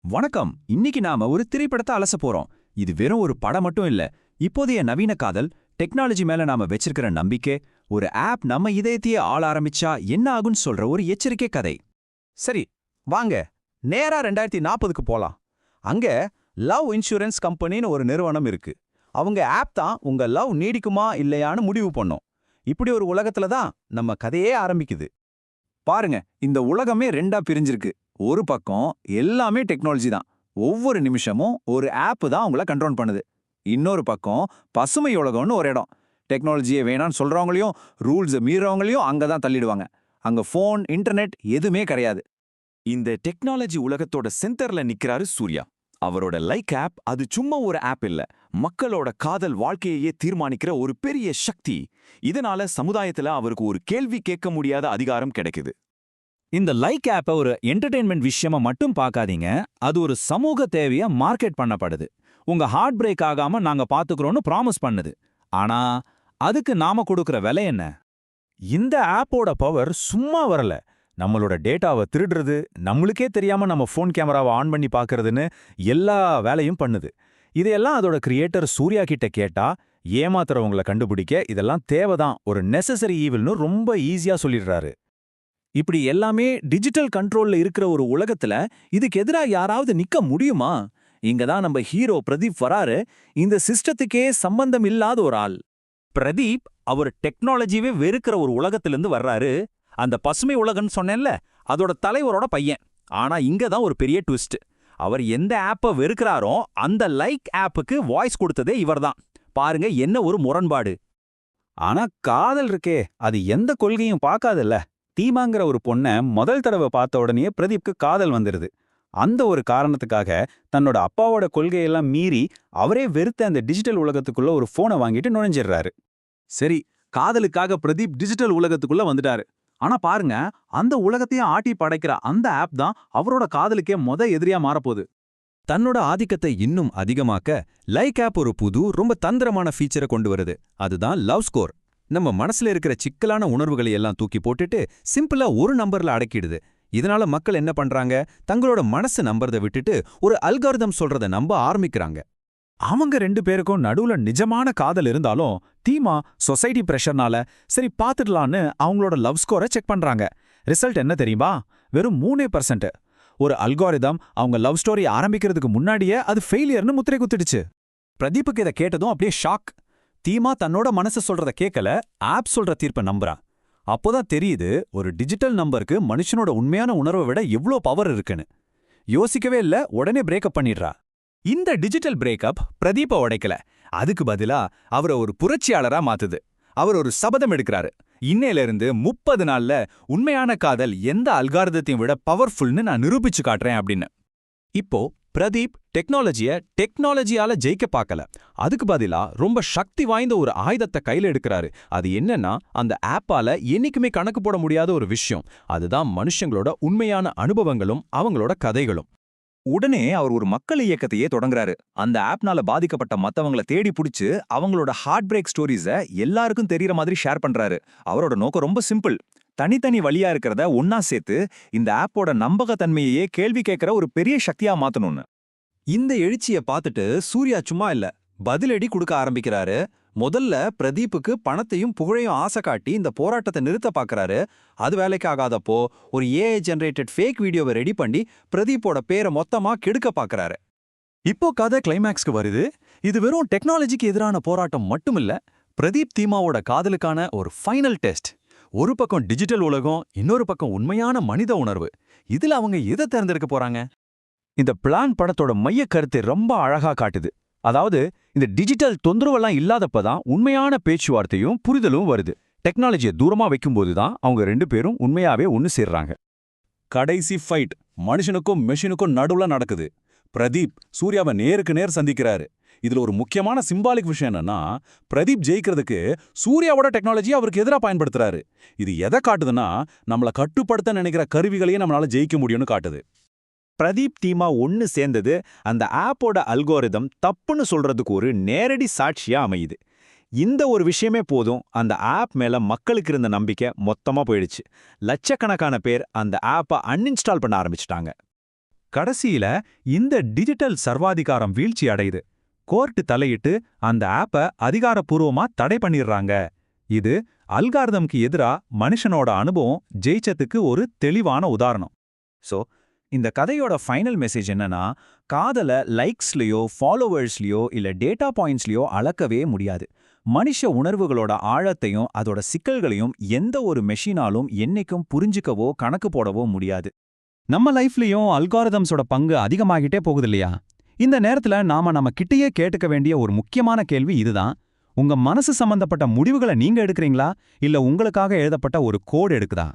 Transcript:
வணக்கம். இன்னைக்கு நாம ஒரு திரைப்படத்தை அலச போறோம். இது வெறும் ஒரு படம் மட்டும் இல்ல. இப்போதைய நவீன காதல், டெக்னாலஜி மேல நாம வச்சிருக்கிற நம்பிக்கை, ஒரு ஆப் நம்ம இதயத்தையே ஆள ஆரம்பிச்சா என்ன ஆகும்னு சொல்ற ஒரு எச்சரிக்கை கதை. சரி, வாங்க நேரா 2040க்கு போலாம். அங்க லவ் இன்சூரன்ஸ் கம்பெனின்னு ஒரு நிறுவனம் இருக்கு. அவங்க ஆப் தான் உங்க லவ் நீடிக்குமா இல்லையான்னு முடிவு பண்ணும். இப்படி ஒரு உலகத்துல தான் நம்ம கதையே ஆரம்பிக்குது. பாருங்க, இந்த உலகமே ரெண்டா பிரிஞ்சிருக்கு. ஒரு பக்கம் எல்லாமே டெக்னாலஜி தான். ஒவ்வொரு நிமிஷமும் ஒரு ஆப் தான் உங்களை கண்ட்ரோல் பண்ணுது. இன்னொரு பக்கம் பசுமை உலகம்னு ஒரு இடம். டெக்னாலஜியே வேணான்னு சொல்றவங்களையும் ரூல்ஸை மீறவங்களையும் அங்க தான் தள்ளிடுவாங்க. அங்க ஃபோன், இன்டர்நெட் எதுவுமே கிடையாது. இந்த டெக்னாலஜி உலகத்தோட சென்டர்ல நிக்கிறாரு சூர்யா. அவரோட லைக் ஆப் அது சும்மா ஒரு ஆப் இல்ல, மக்களோட காதல் வாழ்க்கையே தீர்மானிக்கிற ஒரு பெரிய சக்தி. இதனால சமுதாயத்துல அவருக்கு ஒரு கேள்வி கேட்க முடியாத அதிகாரம் கிடைக்குது. இந்த லைக் ஆப்பை ஒரு என்டர்டெயின்மெண்ட் விஷயமா மட்டும் பார்க்காதீங்க. அது ஒரு சமூக தேவையா மார்க்கெட் பண்ணப்படுது. உங்க ஹார்ட் பிரேக் ஆகாம நாங்க பாத்துக்கிறோம்னு ப்ராமிஸ் பண்ணுது. ஆனா அதுக்கு நாம கொடுக்கிற விலை என்ன? இந்த ஆப்போட பவர் சும்மா வரல. நம்மளோட டேட்டாவை திருடுறது, நம்மளுக்கே தெரியாம நம்ம ஃபோன் கேமராவை ஆன் பண்ணி பார்க்கறதுன்னு எல்லா வேலையும் பண்ணுது. இதையெல்லாம் அதோட கிரியேட்டர் சூர்யா கிட்ட கேட்டா, ஏமாத்துறவங்கள கண்டுபிடிக்க இதெல்லாம் தேவைதான், ஒரு நெசசரி ஈவில்னு ரொம்ப ஈஸியா சொல்லிடுறாரு. இப்படி எல்லாமே டிஜிட்டல் கண்ட்ரோல்ல இருக்கிற ஒரு உலகத்துல இதுக்கு எதிரா யாராவது நிக்க முடியுமா? இங்கதான் நம்ம ஹீரோ பிரதீப் வராரு. இந்த சிஸ்டத்துக்கே சம்பந்தம் இல்லாத ஒரு ஆள். பிரதீப் அவர் டெக்னாலஜியவே வெறுக்கிற ஒரு உலகத்திலிருந்து வர்றாரு. அந்த பசுமை உலகம்னு சொன்னேன்ல, அதோட தலைவரோட பையன். ஆனா இங்கதான் ஒரு பெரிய ட்விஸ்ட். அவர் எந்த ஆப்பை வெறுக்கிறாரோ அந்த லைக் ஆப்புக்கு வாய்ஸ் கொடுத்ததே இவர்தான். பாருங்க என்ன ஒரு முரண்பாடு. ஆனா காதல் இருக்கே, அது எந்த கொள்கையும் பார்க்காதல்ல. தீமாங்கிற ஒரு பொண்ண முதல் தடவை பார்த்த உடனே பிரதீப்க்கு காதல் வந்துருது. அந்த ஒரு காரணத்துக்காக தன்னோட அப்பாவோட கொள்கையெல்லாம் மீறி அவரே வெறுத்த அந்த டிஜிட்டல் உலகத்துக்குள்ள ஒரு போனை வாங்கிட்டு நுழைஞ்சிடுறாரு. சரி, காதலுக்காக பிரதீப் டிஜிட்டல் உலகத்துக்குள்ள வந்துட்டாரு. ஆனா பாருங்க, அந்த உலகத்தையும் ஆட்டி படைக்கிற அந்த ஆப் தான் அவரோட காதலுக்கே எதிரியா மாறப்போகுது. தன்னோட ஆதிக்கத்தை இன்னும் அதிகமாக்க லைக் ஆப் ஒரு புது ரொம்ப தந்திரமான ஃபீச்சரை கொண்டு வருது. அதுதான் லவ் ஸ்கோர். நம்ம மனசுல இருக்கிற சிக்கலான உணர்வுகளை எல்லாம் தூக்கி போட்டுட்டு சிம்பிளா ஒரு நம்பர்ல அடக்கிடுது. இதனால மக்கள் என்ன பண்றாங்க, தங்களோட மனசு நம்புறதை விட்டுட்டு ஒரு அல்காரிதம் சொல்றதை நம்ப ஆரம்பிக்கிறாங்க. அவங்க ரெண்டு பேருக்கும் நடுவுல நிஜமான காதல் இருந்தாலும் தீமா சொசைட்டி பிரஷர்னால சரி பாத்துடலான்னு அவங்களோட லவ் ஸ்கோரை செக் பண்றாங்க. ரிசல்ட் என்ன தெரியுமா? வெறும் 3%. ஒரு அல்காரிதம் அவங்க லவ் ஸ்டோரி ஆரம்பிக்கிறதுக்கு முன்னாடியே அது ஃபெயிலியர்னு முத்திரை குத்திடுச்சு. பிரதீப்புக்கு இதை கேட்டதும் அப்படியே ஷாக். தீமா தன்னோட மனசு சொல்றத கேட்கல, ஆப் சொல்ற தீர்ப்பை நம்புறான். அப்போதான் தெரியுது, ஒரு டிஜிட்டல் நம்பருக்கு மனுஷனோட உண்மையான உணர்வை விட எவ்வளோ பவர் இருக்குன்னு. யோசிக்கவே இல்ல, உடனே பிரேக்கப் பண்ணிடுறா. இந்த டிஜிட்டல் பிரேக்கப் பிரதீப்பை உடைக்கல, அதுக்கு பதிலா அவரை ஒரு புரட்சியாளரா மாத்துது. அவர் ஒரு சபதம் எடுக்கிறாரு. இன்னையிலிருந்து 30 நாள்ல உண்மையான காதல் எந்த அல்காரிதத்தையும் விட பவர்ஃபுல்னு நான் நிரூபிச்சு காட்டுறேன் அப்படின்னு. இப்போ பிரதீப் டெக்னாலஜியால ஜெயிக்க பார்க்கல, அதுக்கு பதிலா ரொம்ப சக்தி வாய்ந்த ஒரு ஆயுதத்தை கையில எடுக்கிறாரு. அது என்னன்னா, அந்த ஆப்பால என்னைக்குமே கணக்கு போட முடியாத ஒரு விஷயம். அதுதான் மனுஷங்களோட உண்மையான அனுபவங்களும் அவங்களோட கதைகளும். உடனே அவர் ஒரு மக்கள் இயக்கத்தையே தொடங்குறாரு. அந்த ஆப்னால பாதிக்கப்பட்ட மத்தவங்கள தேடி புடிச்சு அவங்களோட ஹார்ட் பிரேக் ஸ்டோரிஸை எல்லாருக்கும் தெரியற மாதிரி ஷேர் பண்றாரு. அவரோட நோக்கம் ரொம்ப சிம்பிள். தனித்தனி வழியா இருக்கிறத ஒன்னா சேர்த்து இந்த ஆப்போட நம்பகத்தன்மையே கேள்வி கேட்கிற ஒரு பெரிய சக்தியா மாத்தணும்னு. இந்த எழுச்சியை பார்த்துட்டு சூர்யா சும்மா இல்ல, பதிலடி கொடுக்க ஆரம்பிக்கிறாரு. முதல்ல பிரதீப்புக்கு பணத்தையும் புகழையும் ஆசை காட்டி இந்த போராட்டத்தை நிறுத்த பார்க்கறாரு. அது வேலைக்கு ஆகாதப்போ ஒரு ஏஐ ஜெனரேட்டட் ஃபேக் வீடியோவை ரெடி பண்ணி பிரதீப்போட பேரை மொத்தமா கெடுக்க பார்க்கறாரு. இப்போ கதை கிளைமேக்ஸ்க்கு வருது. இது வெறும் டெக்னாலஜிக்கு எதிரான போராட்டம் மட்டுமில்ல, பிரதீப் தீமாவோட காதலுக்கான ஒரு ஃபைனல் டெஸ்ட். ஒரு பக்கம் டிஜிட்டல் உலகம், இன்னொரு பக்கம் உண்மையான மனித உணர்வு. இதுல அவங்க எதை தேர்ந்தெடுக்க போறாங்க? இந்த பிளான் படத்தோட மைய கருத்தை ரொம்ப அழகா காட்டுது. அதாவது இந்த டிஜிட்டல் தொந்தரவெல்லாம் இல்லாதப்பதான் உண்மையான பேச்சுவார்த்தையும் புரிதலும் வருது. டெக்னாலஜியை தூரமா வைக்கும்போது தான் அவங்க ரெண்டு பேரும் உண்மையாவே ஒன்னு சேர்றாங்க. கடைசி ஃபைட் மனுஷனுக்கும் மெஷினுக்கும் நடுவுல நடக்குது. பிரதீப் சூர்யாவை நேருக்கு நேர் சந்திக்கிறாரு. இதுல ஒரு முக்கியமான சிம்பாலிக் விஷயம் என்னன்னா, பிரதீப் ஜெயிக்கிறதுக்கு சூர்யாவோட டெக்னாலஜி அவருக்கு எதிராக பயன்படுத்துறாரு. இது எதை காட்டுதுன்னா, நம்மள கட்டுப்படுத்த நினைக்கிற கருவிகளையே நம்மளால ஜெயிக்க முடியும்னு காட்டுது. பிரதீப் தீமா ஒன்னு சேர்ந்தது அந்த ஆப்போட அல்கோரிதம் தப்புன்னு சொல்றதுக்கு ஒரு நேரடி சாட்சியா அமையுது. இந்த ஒரு விஷயமே போதும், அந்த ஆப் மேல மக்களுக்கு இருந்த நம்பிக்கை மொத்தமா போயிடுச்சு. லட்சக்கணக்கான பேர் அந்த ஆப்பை அன்இன்ஸ்டால் பண்ண ஆரம்பிச்சிட்டாங்க. கடைசியில இந்த டிஜிட்டல் சர்வாதிகாரம் வீழ்ச்சி அடையுது. கோர்ட் தலையிட்டு அந்த ஆப்பை அதிகாரப்பூர்வமா தடை பண்ணிடுறாங்க. இது அல்காரிதம்க்கு எதிரா மனுஷனோட அனுபவம் ஜெயிச்சதுக்கு ஒரு தெளிவான உதாரணம். சோ இந்த கதையோட ஃபைனல் மெசேஜ் என்னன்னா, காதல லைக்ஸ்லயோ ஃபாலோவர்ஸ்லயோ இல்ல டேட்டா பாயிண்ட்ஸ்லயோ அளக்கவே முடியாது. மனுஷ உணர்வுகளோட ஆழத்தையும் அதோட சிக்கல்களையும் எந்த ஒரு மெஷினாலும் என்னைக்கும் புரிஞ்சுக்கவோ கணக்கு போடவோ முடியாது. நம்ம லைஃப்லயும் அல்காரிதம்ஸோட பங்கு அதிகமாகிட்டே போகுது இல்லையா? இந்த நேரத்துல நாம நம்ம கிட்டயே கேட்டுக்க வேண்டிய ஒரு முக்கியமான கேள்வி இதுதான். உங்க மனசு சம்பந்தப்பட்ட முடிவுகளை நீங்க எடுக்கிறீங்களா, இல்ல உங்களுக்காக எழுதப்பட்ட ஒரு கோட் எடுக்குதா?